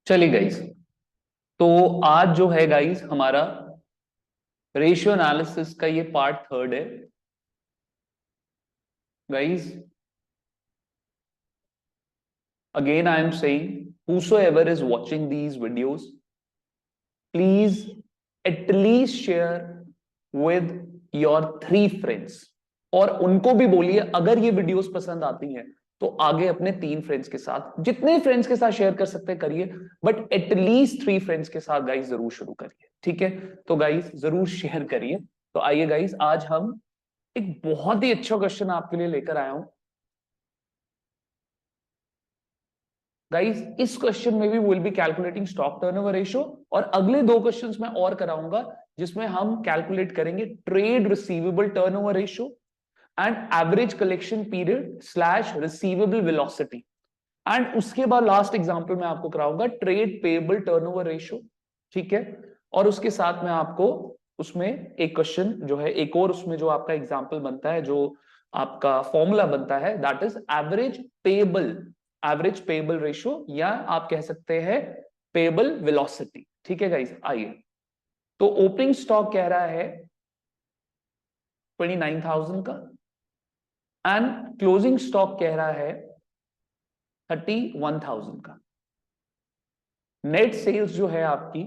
चलिए गाइस, तो आज जो है गाइस हमारा रेशियो एनालिसिस का ये पार्ट थर्ड है guys. Again I am saying whosoever is watching these videos, please at least share with your 3 friends और उनको भी बोलिए अगर ये वीडियोस पसंद आती हैं तो आगे अपने 3 फ्रेंड्स के साथ, जितने फ्रेंड्स के साथ शेयर कर सकते हैं करिए, बट एटलीस्ट 3 फ्रेंड्स के साथ गाइस जरूर शुरू करिए। ठीक है, तो गाइस जरूर शेयर करिए। तो आइए गाइस, आज हम एक बहुत ही अच्छा क्वेश्चन आपके लिए लेकर आया हूं गाइस। इस क्वेश्चन में भी will be calculating stock turnover ratio, और अगले 2 क्वेश्चंस मैं और कराऊंगा जिसमें हम कैलकुलेट करेंगे trade receivable turnover ratio and average collection period slash receivable velocity. And उसके बाद लास्ट एग्जांपल मैं आपको कराऊंगा ट्रेड पेएबल टर्नओवर रेशियो। ठीक है, और उसके साथ में आपको उसमें एक क्वेश्चन जो है, एक और उसमें जो आपका एग्जांपल बनता है, जो आपका फॉर्मूला बनता है, that is average payable ratio, या आप कह सकते हैं पेएबल वेलोसिटी। ठीक है गाइस, आइए। तो ओपनिंग स्टॉक कह रहा है 29,000 का एंड क्लोजिंग स्टॉक कह रहा है 31,000 का। नेट सेल्स जो है आपकी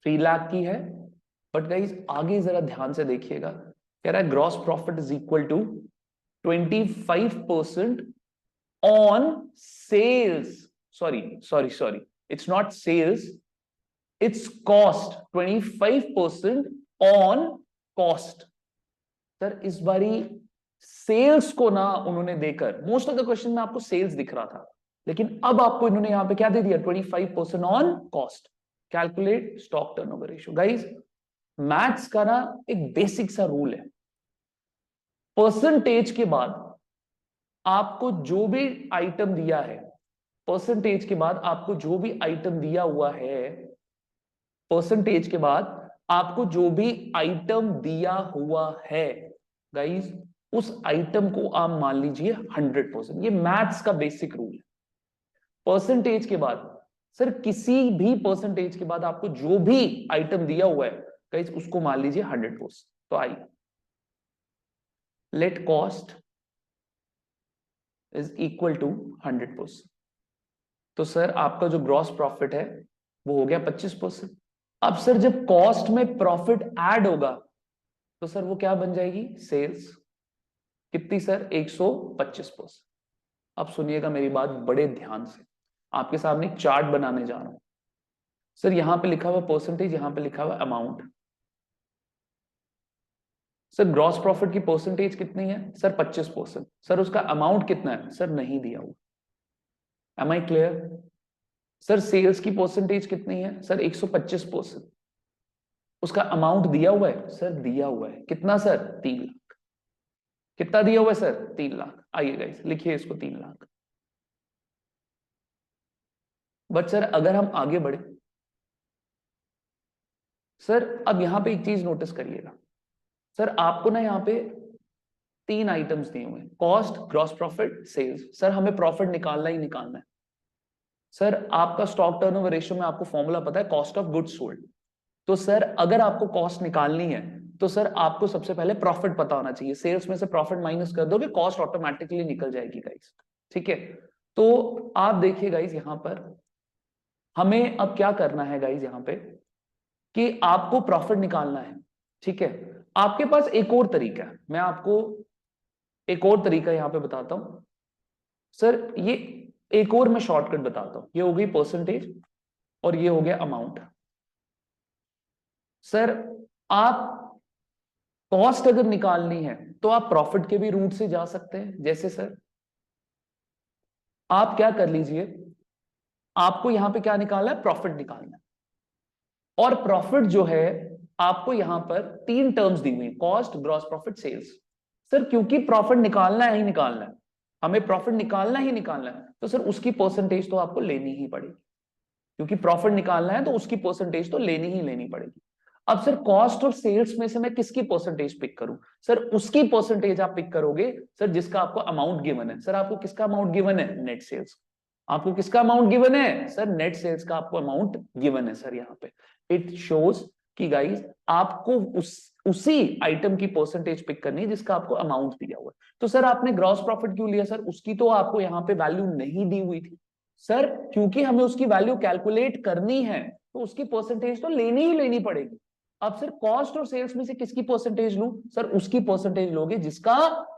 3 लाख की है, बट गाइस आगे जरा ध्यान से देखिएगा, कह रहा है gross profit is equal to 25% on sales. Sorry, it's not sales, it's cost. 25% on cost. Sir इस बारी सेल्स को ना उन्होंने देकर, मोस्ट ऑफ द क्वेश्चन में आपको सेल्स दिख रहा था, लेकिन अब आपको इन्होंने यहां पे क्या दे दिया, 25% on cost. Calculate stock turnover ratio. Guys maths का ना एक बेसिक सा रूल है, परसेंटेज के बाद आपको जो भी आइटम दिया है, परसेंटेज के बाद आपको जो भी आइटम दिया हुआ है, परसेंटेज के बाद आपको जो भी आइटम दिया हुआ है गाइस, उस आइटम को आप मान लीजिए 100%। ये मैथ्स का बेसिक रूल है। परसेंटेज के बाद, सर किसी भी परसेंटेज के बाद आपको जो भी आइटम दिया हुआ है गाइस, उसको मान लीजिए 100%। तो आइए, let cost is equal to 100%। तो सर आपका जो ग्रॉस प्रॉफिट है वो हो गया 25%। अब सर जब कॉस्ट में प्रॉफिट ऐड होगा तो सर वो क्या बन जाएगी, सेल्स। कितनी सर, 125%। अब सुनिएगा मेरी बात बड़े ध्यान से, आपके सामने एक चार्ट बनाने जा रहा हूं। सर यहां पे लिखा हुआ परसेंटेज, यहां पे लिखा हुआ अमाउंट। सर ग्रॉस प्रॉफिट की परसेंटेज कितनी है, सर 25%। सर उसका अमाउंट कितना है, सर नहीं दिया हुआ। Am I clear? Sir sales की परसेंटेज कितनी है, सर 125%। उसका अमाउंट दिया हुआ है, सर दिया हुआ है कितना, सर 3 लाख। कितना दिया हुआ है सर, 3 लाख। आइए गाइस लिखिए इसको 3 लाख। बट सर अगर हम आगे बढ़े, सर अब यहां पे एक चीज नोटिस करिएगा, सर आपको ना यहां पे 3 आइटम्स दिए हुए हैं, cost, gross profit, sales. Sir हमें प्रॉफिट निकालना ही निकालना है। सर आपका स्टॉक टर्नओवर रेशियो में आपको फॉर्मूला पता है, कॉस्ट ऑफ गुड्स सोल्ड। तो सर अगर आपको कॉस्ट निकालनी है तो सर आपको सबसे पहले प्रॉफिट पता होना चाहिए। सेल्स में से प्रॉफिट माइनस कर दोगे, कॉस्ट ऑटोमेटिकली निकल जाएगी गाइस। ठीक है, तो आप देखिए गाइस, यहां पर हमें अब क्या करना है गाइस, यहां पे कि आपको प्रॉफिट निकालना है। ठीक है, आपके पास एक और तरीका है, मैं आपको एक और तरीका यहां पे बताता हूं। सर ये एक और मैं शॉर्टकट बताता हूं। ये हो गई परसेंटेज और ये हो गया अमाउंट। सर आप कॉस्ट अगर निकालनी है तो आप प्रॉफिट के भी रूट से जा सकते हैं। जैसे सर आप क्या कर लीजिए, आपको यहां पे क्या निकालना है, प्रॉफिट निकालना है। और प्रॉफिट जो है आपको यहां पर 3 टर्म्स दी हुई है, cost, gross profit, sales. Sir क्योंकि प्रॉफिट निकालना है ही निकालना है, हमें प्रॉफिट निकालना ही निकालना है, तो सर उसकी परसेंटेज तो आपको लेनी ही पड़ेगी। क्योंकि प्रॉफिट निकालना है तो उसकी परसेंटेज तो लेनी ही लेनी पड़ेगी। अब सर कॉस्ट और सेल्स में से मैं किसकी परसेंटेज पिक करूं, सर उसकी परसेंटेज आप पिक करोगे सर जिसका आपको अमाउंट गिवन है। सर आपको किसका अमाउंट गिवन है, नेट सेल्स। आपको किसका अमाउंट गिवन है सर? नेट सेल्स का आपको अमाउंट गिवन है सर। यहाँ पे इट शोज कि गाइस आपको उसी आइटम की परसेंटेज पिक करनी है जिसका आपको अमाउंट दिया हुआ है। तो सर आपने ग्रॉस प्रॉफिट क्यों लिया सर? उसकी तो आपको यहाँ पे वैल्यू नहीं दी हुई थी सर, क्योंकि हमें उसकी वैल्यू कैलकुलेट करनी है तो उसकी परसेंटेज तो लेनी ही लेनी पड़ेगी। अब सर कॉस्ट और सेल्स में से किसकी परसेंटेज लूं? सर उसकी परसेंटेज लोगे जिसका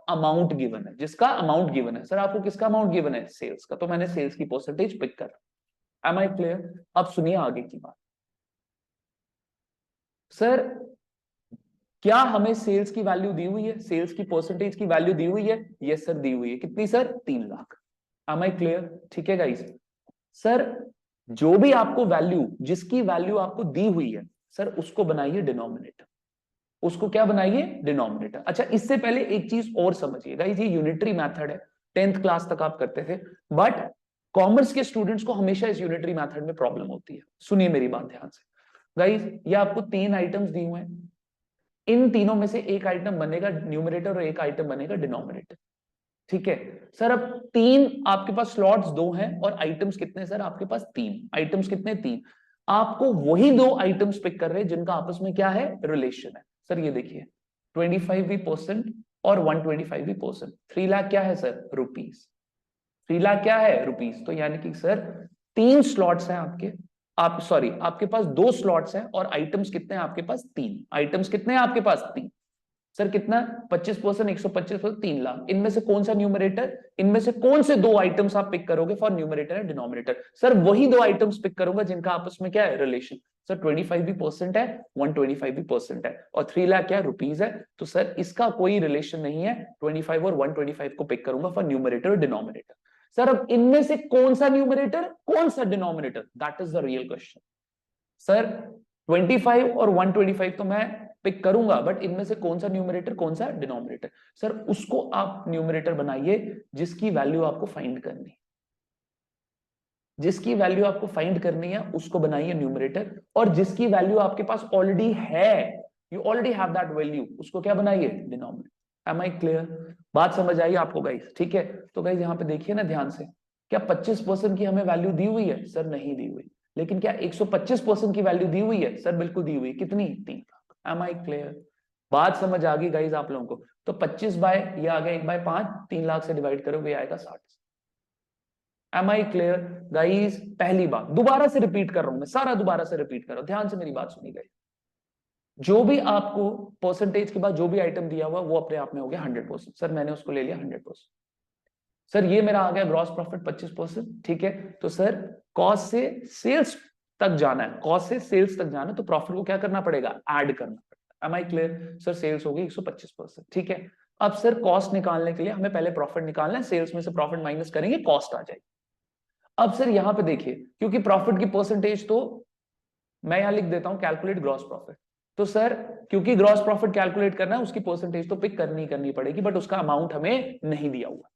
अमाउंट गिवन है, जिसका अमाउंट गिवन है। सर आपको किसका अमाउंट गिवन है? सेल्स का, तो मैंने सेल्स की परसेंटेज पिक कर। Am I clear? अब सुनिए आगे की बात। सर क्या हमें सेल्स की वैल्यू दी हुई है? सेल्स की परसेंटेज की वैल्यू दी हुई है? यस सर दी हुई है। कितनी sir? 3 lakh. Am I clear? ठीक है गाइस। सर जो भी आपको वैल्यू, जिसकी वैल्यू आपको दी हुई है सर, उसको बनाइए डिनोमिनेटर। उसको क्या बनाइए? डिनोमिनेटर। अच्छा इससे पहले एक चीज और समझिएगा, ये यूनिटरी मेथड है, 10th क्लास तक आप करते थे, बट कॉमर्स के स्टूडेंट्स को हमेशा इस यूनिटरी मेथड में प्रॉब्लम होती है। सुनिए मेरी बात ध्यान से गाइस, ये आपको 3 आइटम्स दिए हुए हैं, इन तीनों में से एक आइटम बनेगा न्यूमरेटर और एक आइटम बनेगा डिनोमिनेटर। ठीक है सर? अब 3 आपके पास स्लॉट्स 2 हैं और आइटम्स कितने सर आपके पास? 3 आइटम्स। कितने? 3। आपको वही 2 आइटम्स पिक कर रहे हैं जिनका आपस में क्या है? रिलेशन है। सर ये देखिए 25% और 125%। 3 लाख क्या है सर? रुपीस। 3 लाख क्या है? रुपीस। तो यानी कि सर 3 स्लॉट्स हैं आपके, आप सॉरी आपके पास 2 स्लॉट्स हैं और आइटम्स कितने हैं आपके पास? 3 आइटम्स। कितने हैं आपके पास? 3। सर कितना? 25%, 125%, 3 लाख। इनमें से कौन सा न्यूमरेटर? इनमें से कौन से 2 आइटम्स आप पिक करोगे for numerator and denominator? Sir वही 2 आइटम्स पिक करूंगा जिनका आपस में क्या है? रिलेशन। सर 25 भी परसेंट है, 125 भी परसेंट है, और 3 लाख क्या? रुपीज है। तो सर इसका कोई रिलेशन नहीं है, 25 और 125 को पिक करूंगा फॉर न्यूमरेटर और डिनोमिनेटर। सर अब इनमें से कौन सा न्यूमरेटर, कौन सा denominator? That is the real question. Sir 25 और 125 तो मैं पिक करूंगा, बट इनमें से कौन सा न्यूमरेटर, कौन सा डिनोमिनेटर? सर उसको आप न्यूमरेटर बनाइए जिसकी वैल्यू आपको फाइंड करनी है, जिसकी वैल्यू आपको फाइंड करनी है उसको बनाइए न्यूमरेटर, और जिसकी वैल्यू आपके पास ऑलरेडी है, you already have that value, उसको क्या बनाइए? डिनोमिनेटर। Am I clear? बात समझ आई आपको गाइस? ठीक है, तो गाइस यहां पे देखिए ना ध्यान से, क्या 25% की हमें वैल्यू दी हुई है? सर नहीं दी हुई। लेकिन क्या 125% की वैल्यू दी हुई है? सर बिल्कुल दी हुई है। कितनी? 3 लाख। Am I clear? बात समझ आ गई गाइस आप लोगों को? तो 25 बाय ये आ गया 1/5, 3 लाख से डिवाइड करोगे आएगा 60। Am I clear guys? पहली बात दोबारा से रिपीट कर रहा हूं मैं, सारा दोबारा से रिपीट कर रहा हूं, ध्यान से मेरी बात सुनी गाइस। जो भी आपको परसेंटेज के बाद जो भी आइटम दिया हुआ वो अपने आप में हो गया 100%। सर मैंने उसको ले लिया 100%। सर ये मेरा आ गया ग्रॉस प्रॉफिट 25%। ठीक है, तो सर कॉस्ट से सेल्स तक जाना है, कॉस्ट से सेल्स तक जाना है, तो प्रॉफिट को क्या करना पड़ेगा? ऐड करना पड़ेगा। Am I clear? Sir sales हो गई 125%। ठीक है, अब सर कॉस्ट निकालने के लिए हमें पहले प्रॉफिट निकालना है, सेल्स में से प्रॉफिट माइनस करेंगे, कॉस्ट आ जाएगी। अब सर यहां पे देखिए, क्योंकि प्रॉफिट की परसेंटेज तो मैं यहां लिख देता हूं कैलकुलेट ग्रॉस प्रॉफिट, तो सर क्योंकि ग्रॉस प्रॉफिट कैलकुलेट करना है उसकी परसेंटेज तो पिक करनी पड़ेगी, बट उसका अमाउंट हमें नहीं दिया हुआ।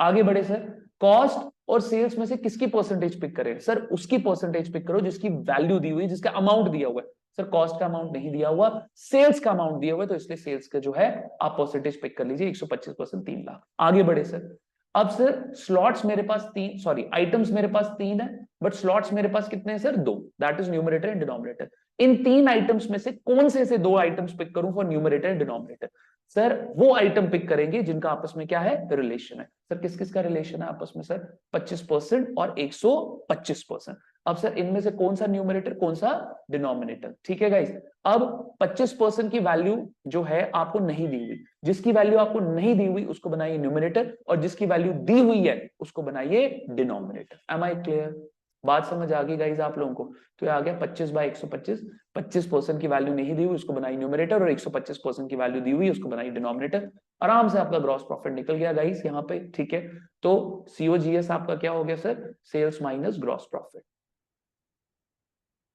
आगे बढ़े सर, कॉस्ट और सेल्स में से किसकी परसेंटेज पिक करें? सर उसकी परसेंटेज पिक करो जिसकी वैल्यू दी हुई, जिसका अमाउंट दिया हुआ है। सर कॉस्ट का अमाउंट नहीं दिया हुआ, सेल्स का अमाउंट दिया हुआ है, तो इसलिए सेल्स का जो है आप परसेंटेज पिक कर लीजिए 125%, 3 लाख। आगे बढ़े सर, अब सर स्लॉट्स मेरे पास 3, सॉरी आइटम्स मेरे पास 3 है, बट स्लॉट्स मेरे पास कितने हैं sir? 2, that is numerator and denominator. In 3 items में से कौन से 2 आइटम्स पिक करूं for numerator and denominator? Sir वो आइटम पिक करेंगे जिनका आपस में क्या है? रिलेशन है। सर किस किस का रिलेशन है आपस में? सर 25% और 125%। अब सर इनमें से कौन सा न्यूमरेटर, कौन सा डिनोमिनेटर? ठीक है गाइस, अब 25% की वैल्यू जो है आपको नहीं दी हुई, जिसकी वैल्यू आपको नहीं दी हुई उसको बनाइए न्यूमरेटर, और जिसकी वैल्यू दी हुई है उसको बनाइए डिनोमिनेटर। Am I clear? बात समझ आ गई गाइस आप लोगों को? तो ये आ गया 25 बाय 125, 25% की वैल्यू नहीं दी हुई उसको बनाई न्यूमरेटर, और 125% की वैल्यू दी हुई उसको बनाई डिनोमिनेटर। आराम से आपका ग्रॉस प्रॉफिट निकल गया गाइस यहाँ पे। ठीक है, तो सीओजीएस आपका क्या हो गया sir? Sales minus gross profit.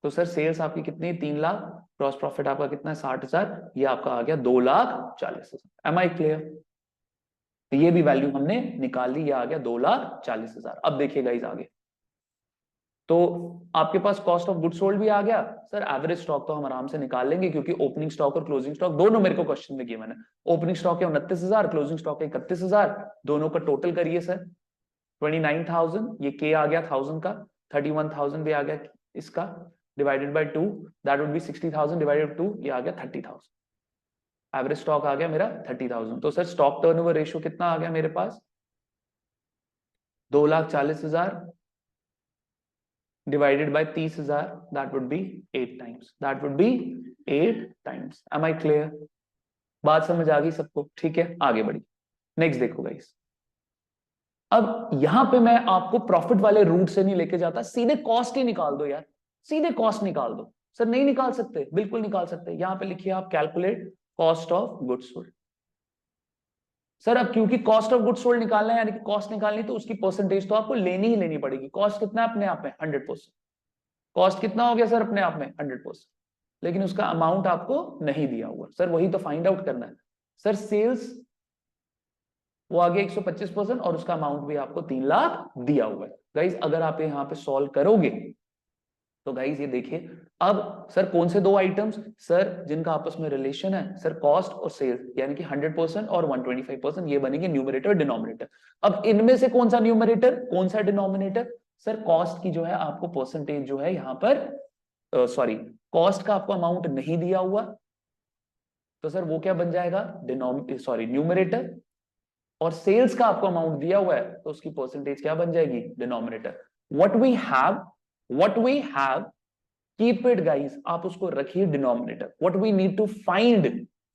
तो सर सेल्स आपकी कितनी? 3 लाख। ग्रॉस प्रॉफिट आपका कितना है? 60,000। ये आपका आ गया 2,40,000। Am I clear? तो ये भी वैल्यू हमने निकाल ली, ये आ गया 2,40,000। अब देखिए गाइस आगे, तो आपके पास कॉस्ट ऑफ गुड सोल्ड भी आ गया। सर एवरेज स्टॉक तो हम आराम से निकाल लेंगे, क्योंकि ओपनिंग स्टॉक और क्लोजिंग स्टॉक दोनों मेरे को क्वेश्चन में गिवन है। ओपनिंग स्टॉक है 29,000, क्लोजिंग स्टॉक है 31,000, दोनों का टोटल करिए सर। 29,000, ये K आ गया 1000 का, 31,000 भी आ गया इसका, divided by 2, that would B 60,000 divided 2, ये आ गया 30,000। एवरेज स्टॉक आ गया मेरा 30,000। तो सर स्टॉक टर्नओवर रेशियो कितना आ गया मेरे पास, 2,40,000 divided by 30,000, that would be 8 times, that would be 8 times. Am I clear? बात समझ आ गई सबको? ठीक है, आगे बढ़ी। नेक्स्ट देखो गाइस, अब यहां पे मैं आपको प्रॉफिट वाले रूट से नहीं लेके जाता, सीधे कॉस्ट ही निकाल दो यार, सीधे कॉस्ट निकाल दो। सर नहीं निकाल सकते? बिल्कुल निकाल सकते। यहां पे लिखिए आप calculate cost of goods sold. Sir अब क्योंकि कॉस्ट ऑफ गुड्स सोल्ड निकालना है, यानी कि कॉस्ट निकालनी, तो उसकी परसेंटेज तो आपको लेनी ही लेनी पड़ेगी। कॉस्ट कितना है अपने आप में? 100%। कॉस्ट कितना हो गया सर अपने आप में? 100%। लेकिन उसका अमाउंट आपको नहीं दिया हुआ। सर वही तो फाइंड आउट करना है। सर सेल्स वो आ गया 125% और उसका अमाउंट भी आपको 3 लाख दिया हुआ है। गाइज अगर आप यहाँ पे सॉल्व करोगे तो गाइज ये देखिए, अब सर कौन से दो आइटम्स सर जिनका आपस में रिलेशन है? सर कॉस्ट और सेल्स, यानी कि 100% और 125%, ये बनेगी न्यूमरेटर डिनोमिनेटर। अब इनमें से कौन सा न्यूमरेटर कौन सा डिनोमिनेटर? सर कॉस्ट की जो है आपको परसेंटेज जो है यहाँ पर सॉरी कॉस्ट का आपको अमाउंट नहीं दिया हुआ, तो सर वो क्या बन जाएगा? न्यूमरेटर। और सेल्स का आपको अमाउंट दिया हुआ है तो उसकी परसेंटेज क्या बन जाएगी? Denominator. What we have keep it guys, आप उसको रखिए denominator. What we need to find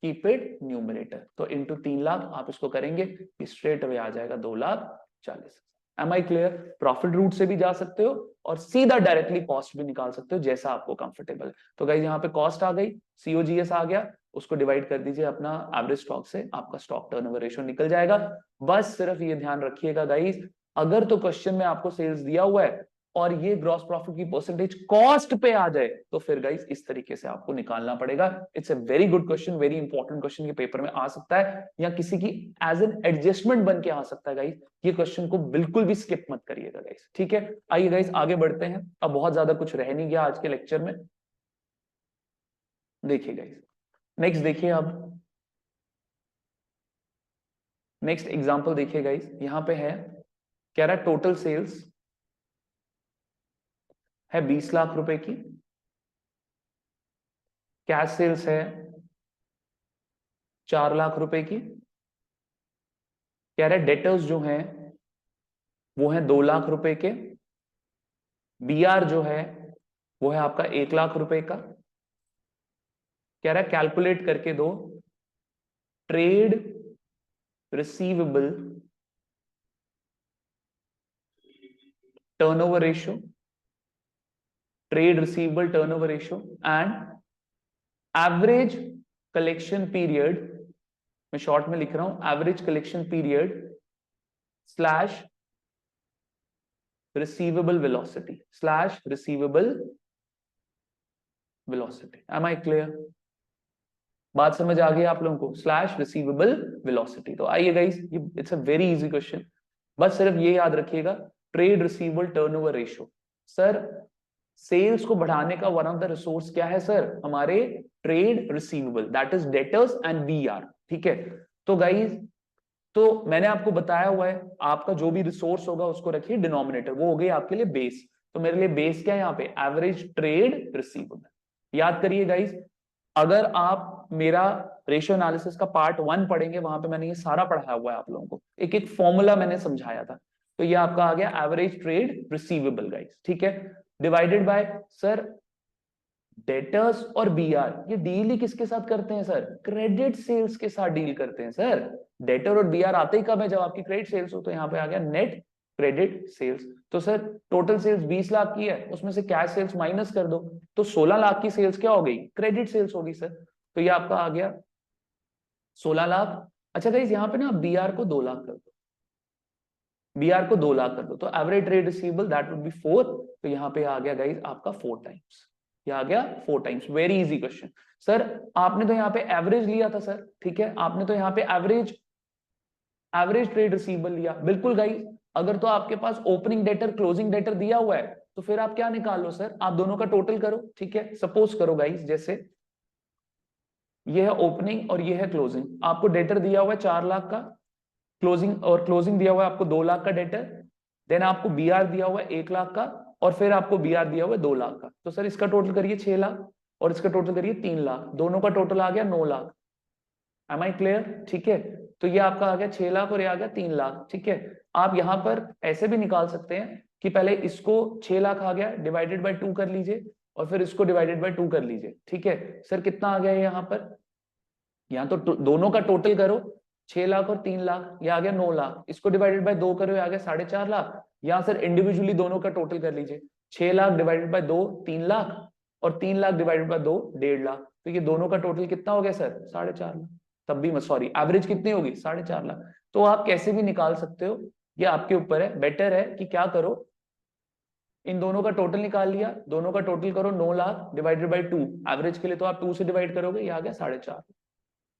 keep it numerator. तो इनटू 3 लाख आप इसको करेंगे, स्ट्रेट अवे आ जाएगा 2,40,000। Am I clear? Profit route से भी जा सकते हो और सीधा डायरेक्टली कॉस्ट भी निकाल सकते हो, जैसा आपको कंफर्टेबल है। तो गाइस यहाँ पे कॉस्ट आ गई, सीओजीएस आ गया, उसको डिवाइड कर दीजिए अपना एवरेज स्टॉक से, आपका स्टॉक टर्नओवर रेशियो निकल जाएगा। बस सिर्फ ये ध्यान रखिएगा गाइस, अगर तो क्वेश्चन में आपको सेल्स दिया हुआ है और ये ग्रॉस प्रॉफिट की परसेंटेज कॉस्ट पे आ जाए, तो फिर गाइस इस तरीके से आपको निकालना पड़ेगा। It's a very good question, very important question, ये पेपर में आ सकता है या किसी की एज एन एडजस्टमेंट बन के आ सकता है गाइस। ये क्वेश्चन को बिल्कुल भी स्किप मत करिएगा गाइस, ठीक है? आइए गाइस आगे बढ़ते हैं, अब बहुत ज्यादा कुछ रह नहीं गया आज के लेक्चर में। देखिए गाइस, नेक्स्ट देखिए, अब नेक्स्ट एग्जांपल देखिए गाइस, यहां पे है कह रहा टोटल सेल्स है 20 लाख रुपए की, कैश सेल्स है 4 लाख रुपए की, कह रहा है डेटर्स जो हैं वो है 2 लाख रुपए के, बीआर जो है वो है आपका 1 लाख रुपए का। कह रहा है कैलकुलेट करके दो trade receivable turnover ratio, trade receivable turnover ratio and average collection period, मैं शॉर्ट में लिख रहा हूं, average collection period slash receivable velocity, slash receivable velocity. Am I clear? बात समझ आ गई आप लोगों को? Slash receivable velocity. तो आइए गाइस, ये it's a very easy question, बस सिर्फ ये याद रखिएगा, trade receivable turnover ratio. Sir sales को बढ़ाने का वन ऑफ द रिसोर्स क्या है सर? हमारे trade receivable, that is debtors and BR, ठीक है? तो गाइस, तो मैंने आपको बताया हुआ है, आपका जो भी रिसोर्स होगा उसको रखिए डिनोमिनेटर, वो हो गई आपके लिए बेस। तो मेरे लिए बेस क्या है यहाँ पे? Average trade receivable. याद करिए गाइस, अगर आप मेरा रेशियो एनालिसिस का पार्ट 1 पढ़ेंगे, वहां पे मैंने ये सारा पढ़ाया हुआ है आप लोगों को, एक एक फॉर्मूला मैंने समझाया था। तो ये आपका आ गया एवरेज ट्रेड रिसीवेबल गाइस, ठीक है? डिवाइडेड बाय सर डेटर्स और बीआर, ये डील ही किसके साथ करते हैं सर? क्रेडिट सेल्स के साथ डील करते हैं सर। डेटर और बीआर आते ही कब है? जब आपकी क्रेडिट सेल्स हो। तो यहाँ पे आ गया नेट क्रेडिट सेल्स। तो सर टोटल सेल्स 20 लाख की है, उसमें से कैश सेल्स माइनस कर दो, तो 16 लाख की सेल्स क्या हो गई? क्रेडिट सेल्स होगी सर। तो ये आपका आ गया 16 लाख। अच्छा गाइस, यहाँ पे ना बीआर को 2 लाख कर दो, बीआर को 2 लाख कर दो, तो average trade receivable that would B 4। तो यहाँ पे आ गया गाइस आपका 4 टाइम्स, ये आ गया 4 times. Very easy question. Sir आपने तो यहाँ पे एवरेज लिया था सर, ठीक है? आपने तो यहाँ पे एवरेज ट्रेड रिसीवेबल लिया, बिल्कुल गाइस। अगर तो आपके पास ओपनिंग डेटर क्लोजिंग डेटर दिया हुआ है, तो फिर आप क्या निकाल लो सर? आप दोनों का टोटल करो, ठीक है? सपोज करो गाइस, जैसे ये है ओपनिंग और ये है क्लोजिंग, आपको डेटर दिया हुआ है 4 लाख का, क्लोजिंग दिया हुआ है आपको 2 लाख का डेटर। देन आपको BR दिया हुआ है 1 लाख का, और फिर आपको BR दिया हुआ है 2 लाख का। तो सर इसका टोटल करिए 6 लाख और इसका टोटल करिए 3 लाख, दोनों का टोटल आ गया 9 लाख। Am I clear? ठीक है, तो ये आपका आ गया 6 लाख और ये आ गया 3 लाख। ठीक है, आप यहां पर ऐसे भी निकाल सकते हैं कि पहले इसको 6 लाख आ गया डिवाइडेड बाय 2 कर लीजिए, और फिर इसको डिवाइडेड बाय 2 कर लीजिए। ठीक है सर, कितना आ गया यहाँ पर? यहाँ तो दोनों का टोटल करो, 6 लाख और 3 लाख, ये आ गया 9 लाख। इसको डिवाइडेड बाय 2 करो, ये आ गया 4.5 लाख। यहाँ सर इंडिविजुअली दोनों का टोटल कर लीजिए, 6 लाख डिवाइडेड बाय 2 3 लाख, और 3 लाख डिवाइडेड बाय 2 1.5 लाख। तो ये दोनों का टोटल कितना हो गया सर? 4.5 लाख। तब भी सॉरी, एवरेज कितनी होगी? 4.5 लाख। तो आप कैसे भी निकाल सकते हो, ये आपके ऊपर है। बेटर है कि क्या करो, इन दोनों का टोटल निकाल लिया, दोनों का टोटल करो 9 लाख डिवाइडेड बाय 2, एवरेज के लिए तो आप 2 से डिवाइड करोगे, ये आ गया 4.5।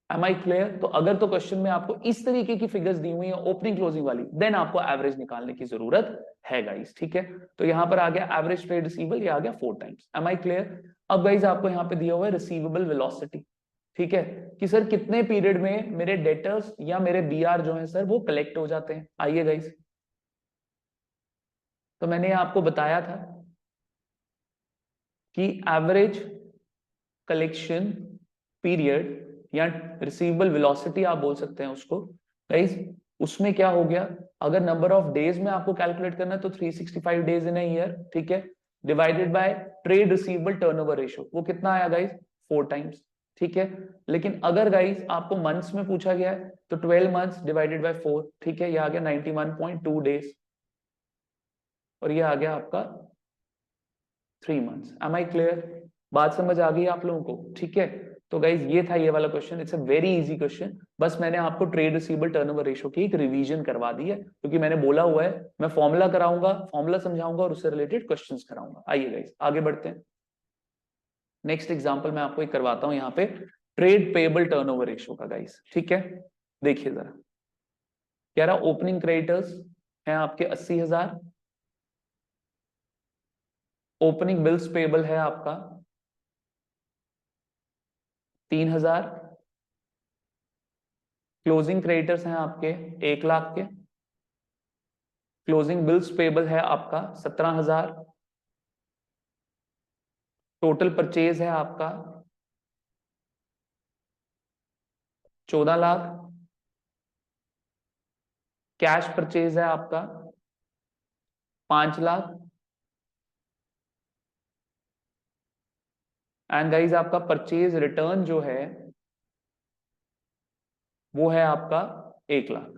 Am I clear? तो अगर तो क्वेश्चन में आपको इस तरीके की फिगर्स दी हुई है ओपनिंग क्लोजिंग वाली, देन आपको एवरेज निकालने की जरूरत है गाइस। ठीक है, तो यहां पर आ गया एवरेज ट्रेड रिसीवेबल, ये आ गया 4 टाइम्स। Am I clear? अब गाइस आपको यहाँ पे दिया हुआ है रिसीवेबल वेलोसिटी। ठीक है, कि सर कितने पीरियड में मेरे डेटर्स या मेरे BR जो है सर वो कलेक्ट हो जाते हैं। आइए गाइस, तो मैंने आपको बताया था कि एवरेज कलेक्शन पीरियड या रिसीवेबल वेलोसिटी आप बोल सकते हैं उसको गाइस, उसमें क्या हो गया, अगर नंबर ऑफ डेज में आपको कैलकुलेट करना है तो 365 डेज इन अ ईयर। ठीक है, divided by trade receivable turnover ratio, वो कितना आया गाइस? 4 टाइम्स। ठीक है, लेकिन अगर गाइस आपको मंथ्स में पूछा गया है तो 12 मंथ्स डिवाइडेड बाय 4। ठीक है, ये आ गया 91.2 डेज, और ये आ गया आपका 3 मंथ्स। M I clear? बात समझ आ गई आप लोगों को? ठीक है, तो गाइज ये था ये वाला question, it's a very easy question. बस मैंने आपको ट्रेड रिसीवेबल टर्नओवर रेशियो की एक रिवीजन करवा दी है, क्योंकि मैंने बोला हुआ है मैं फॉर्मूला कराऊंगा, फॉर्मूला समझाऊंगा और उससे रिलेटेड क्वेश्चंस कराऊंगा। आइए गाइज आगे बढ़ते हैं। नेक्स्ट एग्जांपल मैं आपको एक करवाता हूं यहाँ पे ट्रेड पेएबल टर्नओवर रेशियो का गाइज। ठीक है, देखिए जरा, कह रहा ओपनिंग क्रेडिटर्स है आपके 80,000, ओपनिंग बिल्स पेएबल है आपका 3,000, क्लोजिंग क्रेडिटर्स हैं आपके 1 लाख के, क्लोजिंग बिल्स पेबल है आपका 17,000, टोटल परचेज है आपका 14 लाख, कैश परचेज है आपका 5 लाख, एंड गाइज आपका परचेज रिटर्न जो है वो है आपका 1 लाख।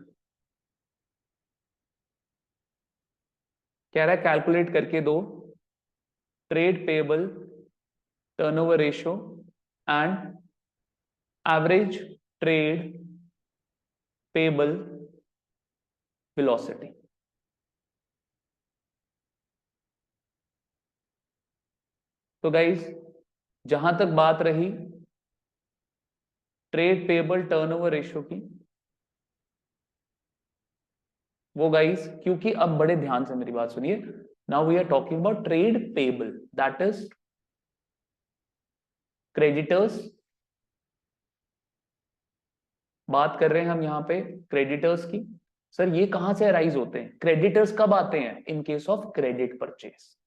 कह रहा है कैलकुलेट करके दो trade payable turnover ratio and average trade payable velocity. तो गाइज जहां तक बात रही ट्रेड पेबल टर्नओवर रेशियो की, वो गाइस क्योंकि अब बड़े ध्यान से मेरी बात सुनिए, now we are talking about trade payable, that is creditors. बात कर रहे हैं हम यहाँ पे क्रेडिटर्स की। सर ये कहां से अराइज होते हैं? क्रेडिटर्स कब आते हैं? In case of credit purchase.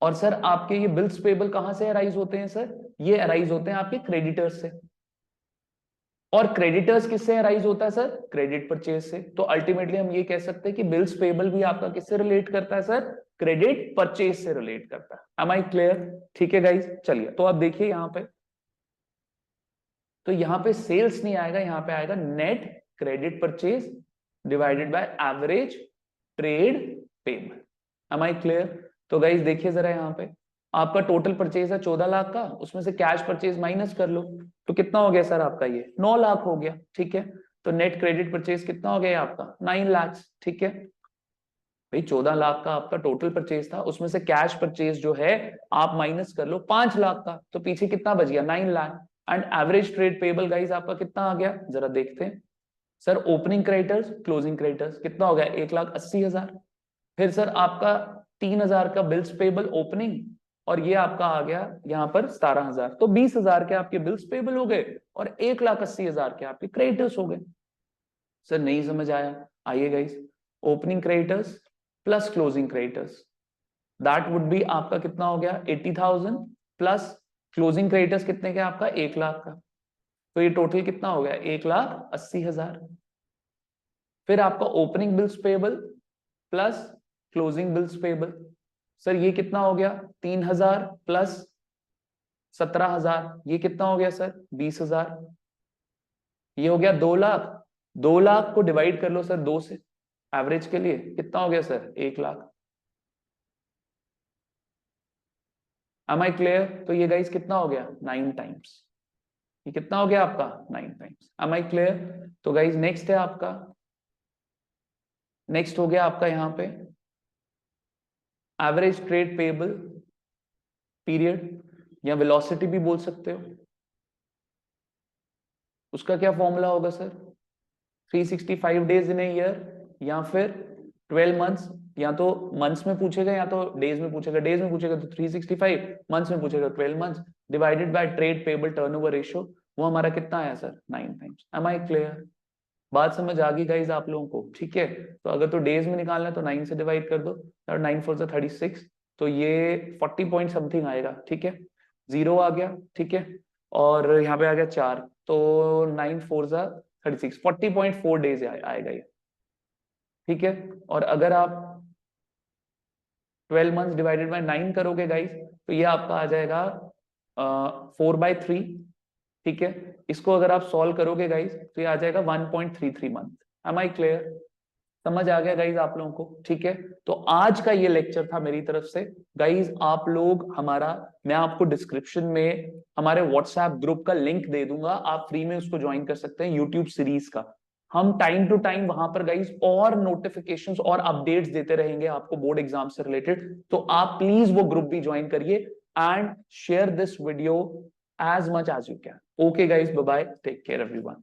और सर आपके ये बिल्स पेबल कहां से अराइज होते हैं? सर ये अराइज होते हैं आपके क्रेडिटर्स से। और क्रेडिटर्स किससे अराइज होता है सर? क्रेडिट परचेज से। तो अल्टीमेटली हम ये कह सकते हैं कि बिल्स पेबल भी आपका किससे रिलेट करता है सर? क्रेडिट परचेज से रिलेट करता है। Am I clear? ठीक है गाइज, चलिए तो आप देखिए यहां पे, तो यहां पे सेल्स नहीं आएगा, यहां पे आएगा net credit purchase divided by average trade payable. Am I clear? तो गाइज देखिए जरा, यहां पे आपका टोटल परचेज है 14 लाख का, उसमें से कैश परचेज माइनस कर लो तो कितना हो गया सर आपका? ये 9 लाख हो गया। ठीक है, तो नेट क्रेडिट परचेज कितना हो गया आपका? 9 लाख। ठीक है भाई, 14 लाख का आपका टोटल परचेज था, उसमें से कैश परचेज जो है आप माइनस कर लो 5 लाख का, तो पीछे कितना बच गया? 9 lakh. And average trade payable guys आपका कितना आ गया? जरा देखते हैं sir. Opening creditors closing creditors कितना हो गया? 1,80,000। फिर सर आपका 3,000 का बिल्स पेबल ओपनिंग, और ये आपका आ गया यहाँ पर 17,000, तो 20,000 के आपके बिल्स पेबल हो गए और 1,80,000 के आपके क्रेडिटर्स हो गए। सर नहीं समझ आया? आइए guys, opening creditors plus closing creditors, that would B आपका कितना हो गया 80,000 प्लस क्लोजिंग क्रेडिटर्स कितने का आपका 1 लाख का, तो ये टोटल कितना हो गया 1,80,000। फिर आपका opening bills payable plus closing bills payable, sir ये कितना हो गया 3,000 प्लस 17,000, ये कितना हो गया सर 20,000, ये हो गया 2 लाख। 2 लाख को डिवाइड कर लो सर 2 से, एवरेज के लिए कितना हो गया sir 1 lakh. Am I clear? तो ये गाइस कितना हो गया 9 टाइम्स, ये कितना हो गया आपका 9 टाइम्स। Am I clear? तो गाइस नेक्स्ट है आपका, नेक्स्ट हो गया आपका यहां पे एवरेज ट्रेड पेबल पीरियड या वेलोसिटी भी बोल सकते हो, उसका क्या फॉर्मूला होगा sir 365 days in a year या फिर 12 मंथ्स, या तो मंथ्स में पूछेगा या तो डेज में पूछेगा, डेज में पूछेगा तो 365, मंथ्स में पूछेगा 12 months divided by trade payable turnover ratio, वो हमारा कितना आया sir 9 times. Am I clear? बात समझ आ गई गाइज आप लोगों को? ठीक है, तो अगर तो डेज में निकालना है तो 9 से डिवाइड कर दो, 9 4 36, तो ये 40 पॉइंट समथिंग आएगा। ठीक है, 0 आ गया, ठीक है, और यहाँ पे आ गया 4, तो 9 4 36, 40.4 डेज आएगा ये। ठीक है, और अगर आप 12 मंथ्स डिवाइडेड बाय 9 करोगे गाइस, तो ये आपका आ जाएगा 4/3। ठीक है, इसको अगर आप सॉल्व करोगे गाइस तो ये आ जाएगा 1.33 मंथ। M I clear? समझ आ गया गाइज आप लोगों को? ठीक है, तो आज का ये लेक्चर था मेरी तरफ से गाइज। आप लोग हमारा, मैं आपको डिस्क्रिप्शन में हमारे व्हाट्सएप ग्रुप का लिंक दे दूंगा, आप फ्री में उसको ज्वाइन कर सकते हैं, यूट्यूब सीरीज का। हम टाइम टू टाइम वहां पर गाइज और नोटिफिकेशंस और अपडेट्स देते रहेंगे आपको बोर्ड एग्जाम से रिलेटेड, तो आप प्लीज वो ग्रुप भी ज्वाइन करिए and share this video as much as you can. Okay guys, bye bye, take care everyone.